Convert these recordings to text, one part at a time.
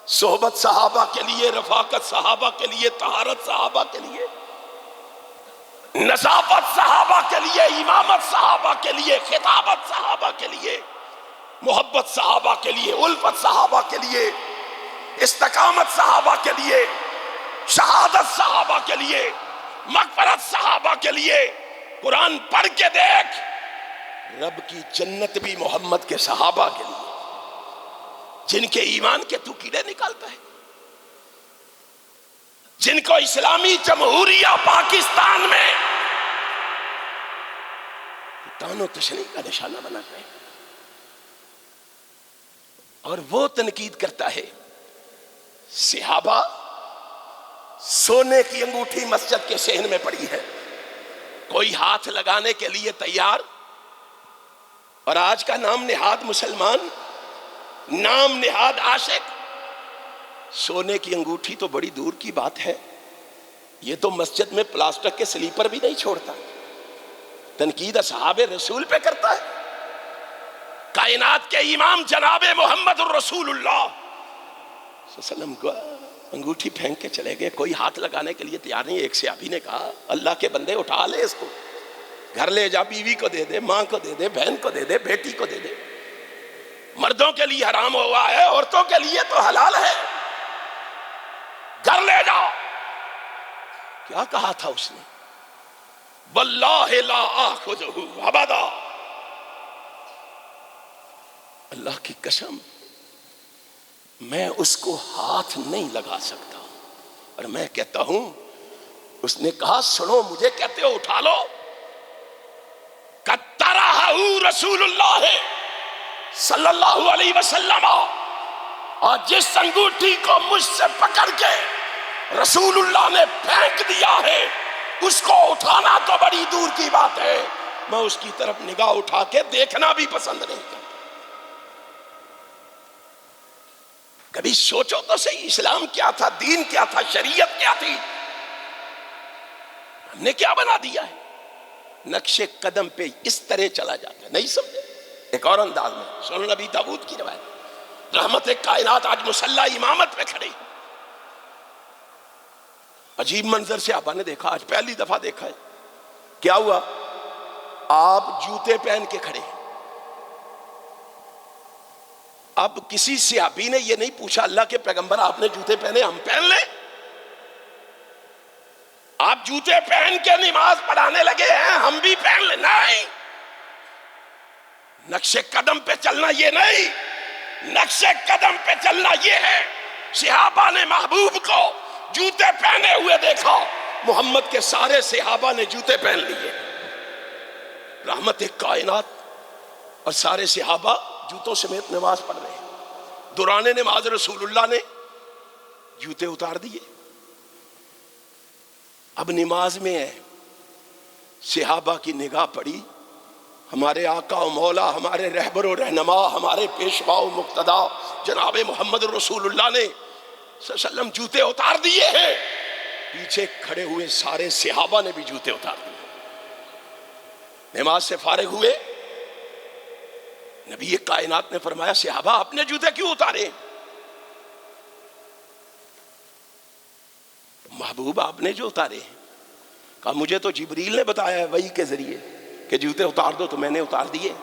صحبت صحابہ کے لیے، رفاقت صحابہ کے لیے، طہارت صحابہ کے لیے، نظافت صحابہ کے لیے، امامت صحابہ کے لیے، خطابت صحابہ کے لیے، محبت صحابہ کے لیے، الفت صحابہ کے لیے، استقامت صحابہ کے لیے، شہادت صحابہ کے لیے، مغفرت صحابہ کے لیے۔ قرآن پڑھ کے دیکھ، رب کی جنت بھی محمد کے صحابہ کے لیے، جن کے ایمان کے تو کیڑے نکالتا ہے، جن کو اسلامی جمہوریہ پاکستان میں تان و تشنیع کا نشانہ بنا ہے، اور وہ تنقید کرتا ہے صحابہ سونے کی انگوٹھی مسجد کے صحن میں پڑی ہے، کوئی ہاتھ لگانے کے لیے تیار، اور آج کا نام نہاد مسلمان، نام نہاد عاشق، سونے کی انگوٹھی تو بڑی دور کی بات ہے، یہ تو مسجد میں پلاسٹک کے سلیپر بھی نہیں چھوڑتا، تنقید اصحاب رسول پہ کرتا ہے۔ کائنات کے امام جناب محمد الرسول اللہ صلی اللہ علیہ وسلم کو انگوٹھی پھینک کے چلے گئے، کوئی ہاتھ لگانے کے لیے تیار نہیں۔ ایک صحابی نے کہا اللہ کے بندے اٹھا لے اس کو، گھر لے جا، بیوی کو دے دے، ماں کو دے دے، بہن کو دے دے، بیٹی کو دے دے، مردوں کے لیے حرام ہوا ہے، عورتوں کے لیے تو حلال ہے، گھر لے جاؤ۔ کیا کہا تھا اس نے؟ واللہ لا آخذہ ابدا، اللہ کی قسم میں اس کو ہاتھ نہیں لگا سکتا، اور میں کہتا ہوں اس نے کہا سنو مجھے کہتے ہو اٹھا لو، قطرہ رسول اللہ صلی اللہ علیہ وسلم، اور جس انگوٹھی کو مجھ سے پکڑ کے رسول اللہ نے پھینک دیا ہے اس کو اٹھانا تو بڑی دور کی بات ہے، میں اس کی طرف نگاہ اٹھا کے دیکھنا بھی پسند نہیں کرتا۔ کبھی سوچو تو صحیح، اسلام کیا تھا، دین کیا تھا، شریعت کیا تھی، ہم نے کیا بنا دیا ہے؟ نقش قدم پہ اس طرح چلا جاتا ہے، نہیں سمجھے؟ ایک اور انداز میں سنن نبی داؤد کی روایت، رحمت کائنات آج مصلی امامت پہ کھڑے، عجیب منظر سے آپ نے دیکھا، آج پہلی دفعہ دیکھا ہے۔ کیا ہوا؟ آپ جوتے پہن کے کھڑے، اب کسی صحابی نے یہ نہیں پوچھا اللہ کے پیغمبر آپ نے جوتے پہنے ہم پہن لیں؟ آپ جوتے پہن کے نماز پڑھانے لگے ہیں ہم بھی پہن لیں؟ نہیں، نقش قدم پہ چلنا یہ نہیں، نقش قدم پہ چلنا یہ ہے صحابہ نے محبوب کو جوتے پہنے ہوئے دیکھا، محمد کے سارے صحابہ نے جوتے پہن لیے، رحمت کائنات، اور سارے صحابہ جوتوں سمیت نماز پڑھ رہے ہیں۔ دوران نماز رسول اللہ نے جوتے اتار دیے، اب نماز میں ہے، صحابہ کی نگاہ پڑی، ہمارے آقا و مولا، ہمارے رہبر و رہنما، ہمارے پیشوا و مقتدا جناب محمد رسول اللہ نے صلی اللہ علیہ وسلم جوتے اتار دیے ہیں، پیچھے کھڑے ہوئے سارے صحابہ نے بھی جوتے اتار دیے۔ نماز سے فارغ ہوئے، نبی کائنات نے فرمایا صحابہ آپ نے جوتے کیوں اتارے؟ محبوب آپ نے جو اتارے، کہا مجھے تو جبریل نے بتایا ہے وحی کے ذریعے کہ جوتے اتار دو، تو میں نے اتار دیے،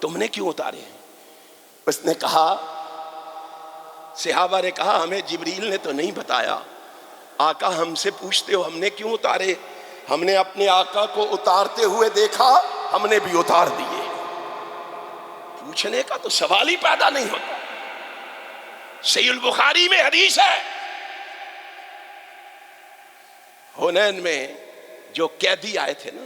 تم نے کیوں اتارے؟ اس نے کہا، صحابہ نے کہا ہمیں جبریل نے تو نہیں بتایا، آقا ہم سے پوچھتے ہو ہم نے کیوں اتارے؟ ہم نے اپنے آقا کو اتارتے ہوئے دیکھا، ہم نے بھی اتار دیے۔ پوچھنے کا تو سوال ہی پیدا نہیں ہوتا۔ صحیح البخاری میں حدیث ہے، حنین میں جو قیدی آئے تھے نا،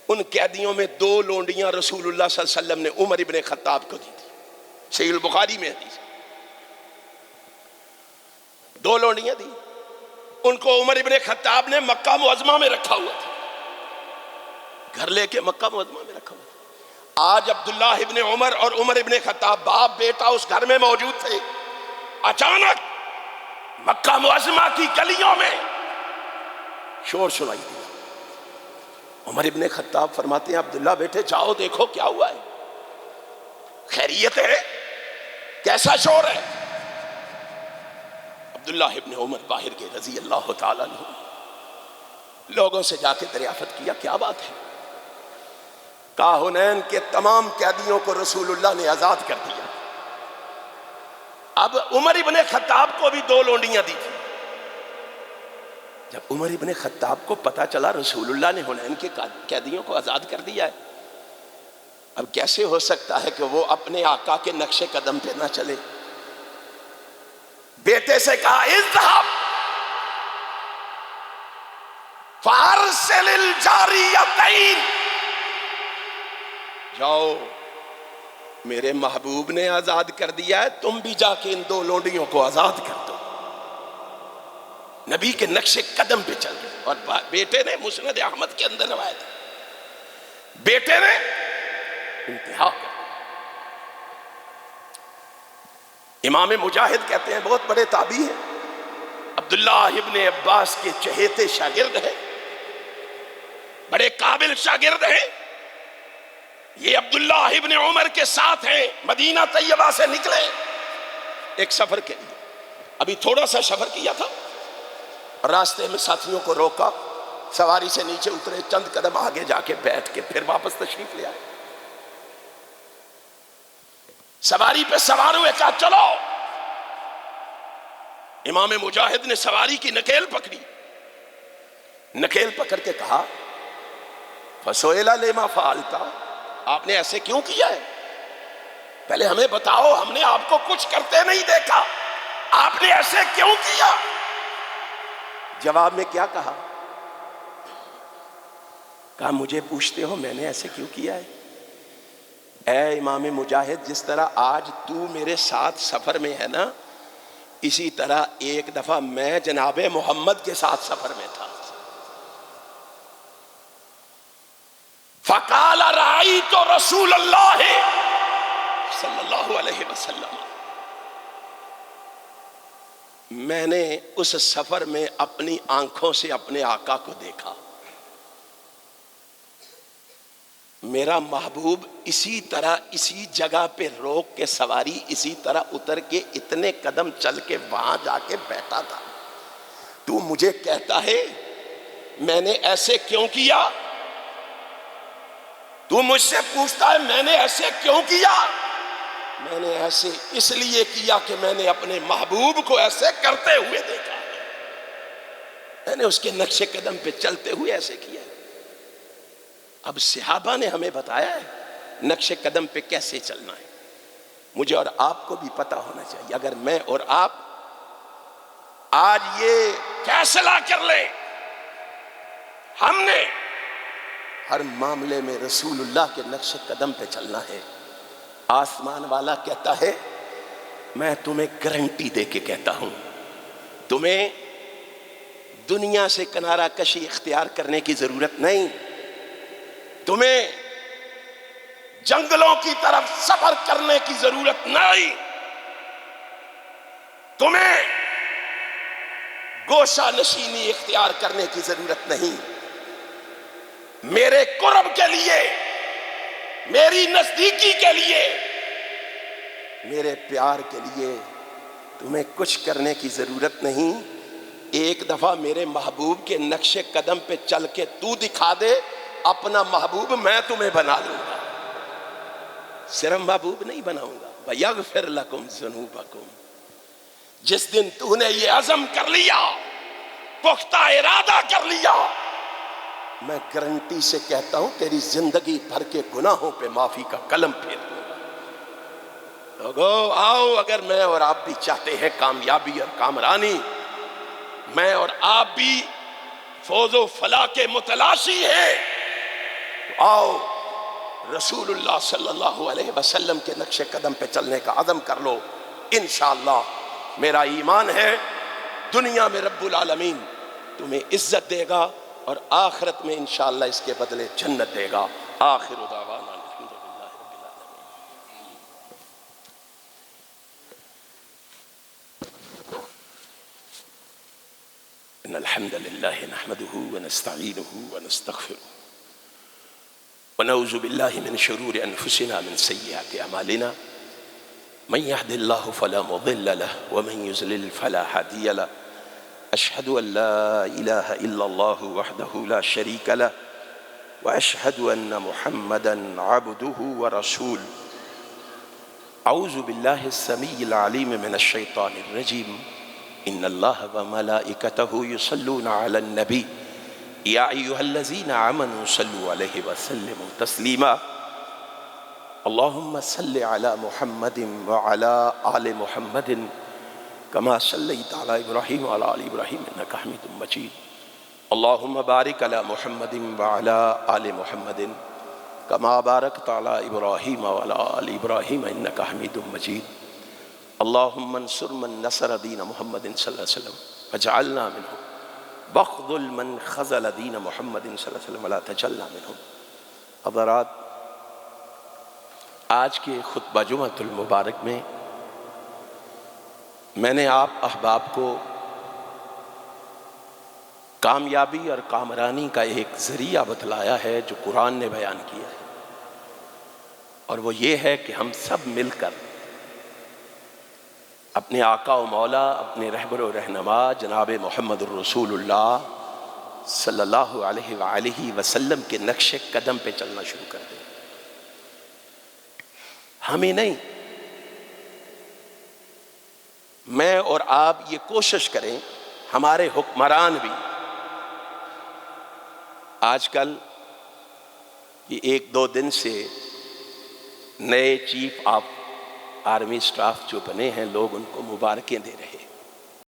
ان قیدیوں میں 2 لونڈیاں رسول اللہ صلی اللہ علیہ وسلم نے عمر ابن خطاب کو دی تھی، صحیح البخاری میں حدیث ہے، 2 لونڈیاں دی، ان کو عمر ابن خطاب نے مکہ معظمہ میں رکھا ہوا تھا، گھر لے کے مکہ معظمہ میں رکھا ہوا تھا۔ آج عبداللہ ابن عمر اور عمر ابن خطاب باپ بیٹا اس گھر میں موجود تھے، اچانک مکہ معظمہ کی گلیوں میں شور سنائی دیا۔ عمر ابن خطاب فرماتے ہیں عبداللہ بیٹے جاؤ دیکھو کیا ہوا ہے، خیریت ہے، کیسا شور ہے؟ عبداللہ ابن عمر باہر کے رضی اللہ تعالیٰ عنہ لوگوں سے جا کے دریافت کیا کیا بات ہے؟ کہا حنین کے تمام قیدیوں کو رسول اللہ نے آزاد کر دیا. اب عمر ابن خطاب کو بھی 2 لونڈیاں دی تھی. جب عمر ابن خطاب کو پتا چلا رسول اللہ نے حنین کے قیدیوں کو آزاد کر دیا ہے، اب کیسے ہو سکتا ہے کہ وہ اپنے آقا کے نقش قدم پہ نہ چلے؟ بیٹے سے کہا اذهب فارسل الجاریتین، جاؤ میرے محبوب نے آزاد کر دیا ہے، تم بھی جا کے ان 2 لونڈیوں کو آزاد کر دو. نبی کے نقش قدم پہ چل گئے. اور بیٹے نے مسند احمد کے اندر روایت ہے، بیٹے نے انتہا کر. امام مجاہد کہتے ہیں بہت بڑے تابعی ہیں، عبداللہ ابن عباس کے چہیتے شاگرد ہیں، بڑے قابل شاگرد ہیں. یہ عبداللہ ابن عمر کے ساتھ ہیں، مدینہ طیبہ سے نکلے ایک سفر کے لیے. ابھی تھوڑا سا سفر کیا تھا، راستے میں ساتھیوں کو روکا، سواری سے نیچے اترے، چند قدم آگے جا کے بیٹھ کے پھر واپس تشریف لے آئے. سواری پہ سوار ہوئے، کہا چلو. امام مجاہد نے سواری کی نکیل پکڑی، نکیل پکڑ کے کہا فَسُئِلَ لِمَا فَعَلْتَ، آپ نے ایسے کیوں کیا ہے؟ پہلے ہمیں بتاؤ، ہم نے آپ کو کچھ کرتے نہیں دیکھا، آپ نے ایسے کیوں کیا؟ جواب میں کیا کہا؟ کہا مجھے پوچھتے ہو میں نے ایسے کیوں کیا ہے؟ اے امام مجاہد، جس طرح آج تو میرے ساتھ سفر میں ہے نا، اسی طرح ایک دفعہ میں جناب محمد کے ساتھ سفر میں تھا. فَقَالَ رَأَيْتُ رَسُولَ اللَّهِ صلی اللہ علیہ وسلم، میں نے اس سفر میں اپنی آنکھوں سے اپنے آقا کو دیکھا. میرا محبوب اسی طرح اسی جگہ پہ روک کے سواری اسی طرح اتر کے اتنے قدم چل کے وہاں جا کے بیٹھا تھا. تو مجھے کہتا ہے میں نے ایسے کیوں کیا؟ تو مجھ سے پوچھتا ہے میں نے ایسے کیوں کیا؟ میں نے ایسے اس لیے کیا کہ میں نے اپنے محبوب کو ایسے کرتے ہوئے دیکھا، میں نے اس کے نقش قدم پہ چلتے ہوئے ایسے کیا. اب صحابہ نے ہمیں بتایا ہے نقش قدم پہ کیسے چلنا ہے. مجھے اور آپ کو بھی پتا ہونا چاہیے. اگر میں اور آپ آج یہ فیصلہ کر لیں ہم نے ہر معاملے میں رسول اللہ کے نقش قدم پہ چلنا ہے، آسمان والا کہتا ہے میں تمہیں گارنٹی دے کے کہتا ہوں، تمہیں دنیا سے کنارہ کشی اختیار کرنے کی ضرورت نہیں، تمہیں جنگلوں کی طرف سفر کرنے کی ضرورت نہیں، تمہیں گوشہ نشینی اختیار کرنے کی ضرورت نہیں. میرے قرب کے لیے، میری نزدیکی کے لیے، میرے پیار کے لیے تمہیں کچھ کرنے کی ضرورت نہیں. ایک دفعہ میرے محبوب کے نقش قدم پہ چل کے تو دکھا دے اپنا محبوب، میں تمہیں بنا لوں گا. صرف محبوب نہیں بناؤں گا، وَيَغْفِرْ لَكُمْ ذُنُوبَكُمْ. جس دن تو نے یہ عزم کر لیا، پختہ ارادہ کر لیا، میں گارنٹی سے کہتا ہوں تیری زندگی بھر کے گناہوں پہ معافی کا قلم پھیر دوں گا. لوگو آؤ، اگر میں اور آپ بھی چاہتے ہیں کامیابی اور کامرانی، میں اور آپ بھی فوز و فلاح کے متلاشی ہیں، تو آؤ رسول اللہ صلی اللہ علیہ وسلم کے نقش قدم پہ چلنے کا عزم کر لو. انشاءاللہ میرا ایمان ہے دنیا میں رب العالمین تمہیں عزت دے گا اور آخرت میں انشاءاللہ اس کے بدلے جنت دے گا. آخر دعوانا الحمدللہ رب العالمین. ان الحمد للہ نحمده ونستعینه ونستغفره ونعوذ باللہ من شرور انفسنا من سیئات اعمالنا من يهد الله فلا مضل له ومن يضلل فلا هادي له أشهد أن لا إله إلا الله وحده لا شريك له وأشهد أن محمدا عبده ورسوله. أعوذ بالله السميع العليم من الشيطان الرجيم. إن الله وملائكته يصلون على النبي يا أيها الذين آمنوا صلوا عليه وسلموا تسليما. اللهم صل على محمد وعلى آل محمد كما صليت على إبراهيم وعلى آل إبراهيم إنك حميد مجيد. اللهم بارك على محمد وعلى آل محمد كما باركت على إبراهيم وعلى آل إبراهيم إنك حميد مجيد. اللهم انصر من نصر دين محمد صلى الله عليه وسلم وجعلنا منهم، واخذل من خذل دين محمد صلی اللہ علیہ وسلم ولا تجعلنا منهم. حضرات، آج کے خطبہ جمعۃ المبارک میں میں نے آپ احباب کو کامیابی اور کامرانی کا ایک ذریعہ بتلایا ہے جو قرآن نے بیان کیا ہے، اور وہ یہ ہے کہ ہم سب مل کر اپنے آقا و مولا، اپنے رہبر و رہنما جناب محمد الرسول اللہ صلی اللہ علیہ وآلہ وسلم کے نقش قدم پہ چلنا شروع کر دیں. ہمیں نہیں، میں اور آپ یہ کوشش کریں، ہمارے حکمران بھی. آج کل یہ ایک دو دن سے نئے چیف آف آرمی سٹاف جو بنے ہیں، لوگ ان کو مبارکیں دے رہے ہیں.